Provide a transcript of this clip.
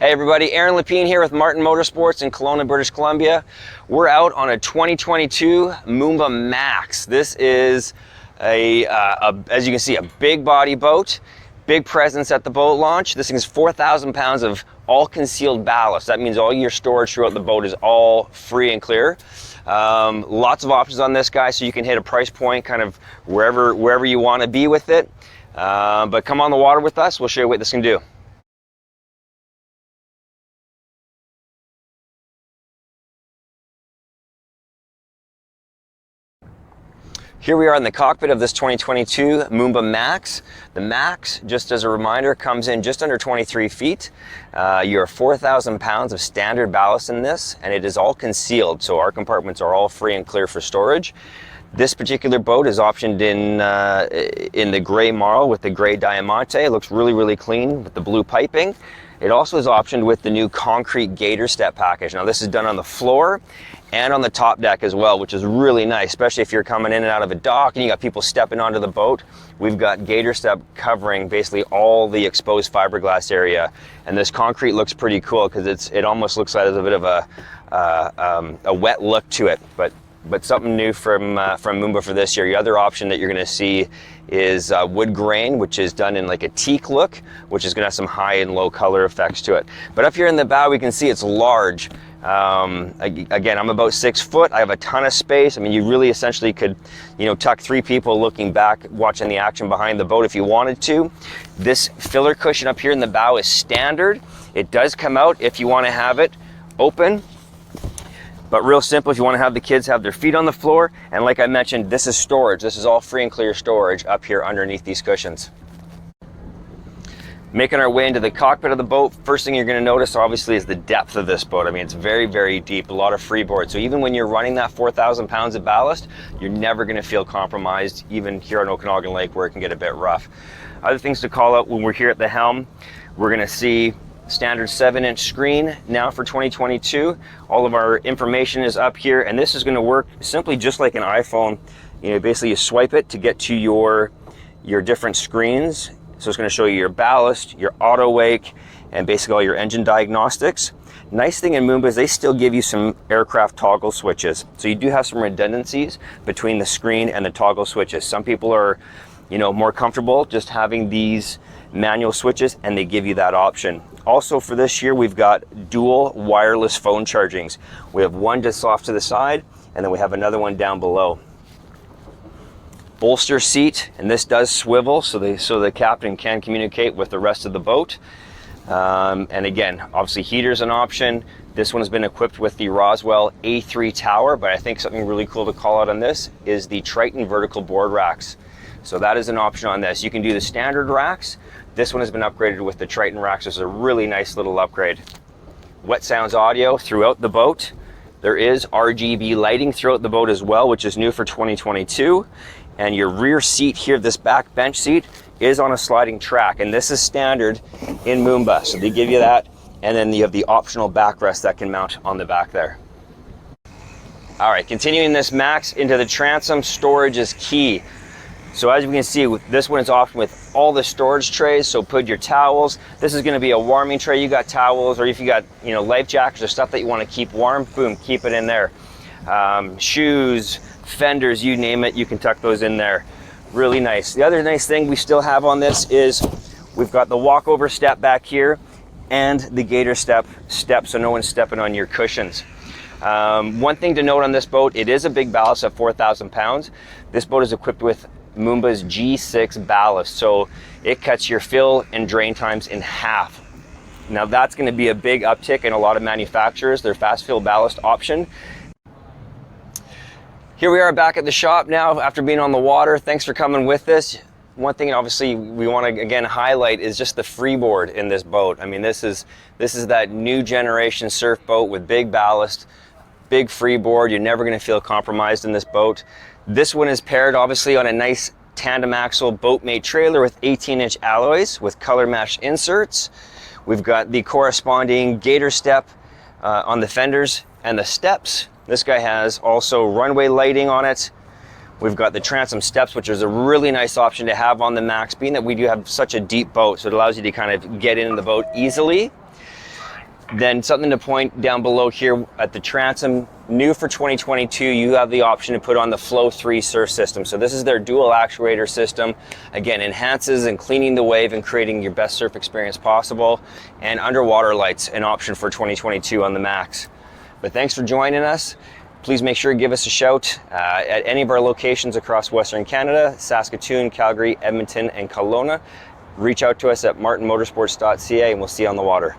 Hey everybody, Aaron Lapine here with Martin Motorsports in Kelowna, British Columbia. We're out on a 2022 Moomba Max. This is as you can see, a big body boat, big presence at the boat launch. This thing is 4,000 pounds of all concealed ballast. That means all your storage throughout the boat is all free and clear. Lots of options on this guy, so you can hit a price point kind of wherever you want to be with it. But come on the water with us, we'll show you what this can do. Here we are in the cockpit of this 2022 Moomba Max. The Max, just as a reminder, comes in just under 23 feet. You're 4,000 pounds of standard ballast in this, and it is all concealed, so our compartments are all free and clear for storage. This particular boat is optioned in the gray marl with the gray diamante. It looks really, really clean with the blue piping. It also is optioned with the new concrete Gator step package. Now this is done on the floor and on the top deck as well, which is really nice, especially if you're coming in and out of a dock and you got people stepping onto the boat. We've got Gator step covering basically all the exposed fiberglass area, and this concrete looks pretty cool because it almost looks like there's a bit of a wet look to it, but something new from Moomba for this year. The other option that you're going to see is wood grain, which is done in like a teak look, which is going to have some high and low color effects to it. But up here in the bow, we can see it's large. Again, I'm about 6 foot. I have a ton of space. I mean, you really essentially could, tuck 3 people looking back, watching the action behind the boat if you wanted to. This filler cushion up here in the bow is standard. It does come out if you want to have it open. But real simple if you want to have the kids have their feet on the floor. And like I mentioned, this is storage. This is all free and clear storage up here underneath these cushions. Making our way into the cockpit of the boat, first thing you're going to notice obviously is the depth of this boat. I mean, it's very, very deep, a lot of freeboard. So even when you're running that 4,000 pounds of ballast, you're never going to feel compromised, even here on Okanagan Lake where it can get a bit rough. Other things to call out when we're here at the helm, we're going to see standard 7-inch screen now for 2022. All of our information is up here, and this is going to work simply just like an iPhone. Basically you swipe it to get to your different screens. So it's going to show you your ballast, your auto wake, and basically all your engine diagnostics. Nice thing in Moomba is they still give you some aircraft toggle switches. So you do have some redundancies between the screen and the toggle switches. Some people are, more comfortable just having these manual switches, and they give you that option. Also for this year, we've got dual wireless phone chargings. We have one just off to the side, and then we have another one down below. Bolster seat, and this does swivel so the captain can communicate with the rest of the boat. And again, obviously heater's an option. This one has been equipped with the Roswell A3 tower, but I think something really cool to call out on this is the Triton vertical board racks. So that is an option on this. You can do the standard racks. This one has been upgraded with the Triton racks. This is a really nice little upgrade. Wet Sounds audio throughout the boat. There is RGB lighting throughout the boat as well, which is new for 2022. And your rear seat here, this back bench seat, is on a sliding track. And this is standard in Moomba. So they give you that. And then you have the optional backrest that can mount on the back there. All right, continuing this Max into the transom, storage is key. So as you can see, this one is often with all the storage trays. So put your towels. This is going to be a warming tray. You got towels, or if you got life jackets or stuff that you want to keep warm, boom, keep it in there. Shoes, fenders, you name it, you can tuck those in there. Really nice. The other nice thing we still have on this is we've got the walkover step back here and the Gator step so no one's stepping on your cushions. One thing to note on this boat, it is a big ballast of 4,000 pounds. This boat is equipped with Moomba's G6 ballast, so it cuts your fill and drain times in half. Now that's going to be a big uptick in a lot of manufacturers, their fast fill ballast option. Here we are back at the shop now after being on the water. Thanks for coming with us. One thing obviously we want to again highlight is just the freeboard in this boat. I mean, this is that new generation surf boat with big ballast, big freeboard. You're never going to feel compromised in this boat. This one is paired obviously on a nice tandem axle boatmate trailer with 18-inch alloys with color mesh inserts. We've got the corresponding Gator step on the fenders and the steps. This guy has also runway lighting on it. We've got the transom steps, which is a really nice option to have on the Max, being that we do have such a deep boat, so it allows you to kind of get in the boat easily. Then something to point down below here at the Transom, new for 2022, you have the option to put on the Flow 3 surf system. So this is their dual actuator system. Again, enhances and cleaning the wave and creating your best surf experience possible. And underwater lights, an option for 2022 on the Max. But thanks for joining us. Please make sure to give us a shout at any of our locations across Western Canada, Saskatoon, Calgary, Edmonton, and Kelowna. Reach out to us at martinmotorsports.ca and we'll see you on the water.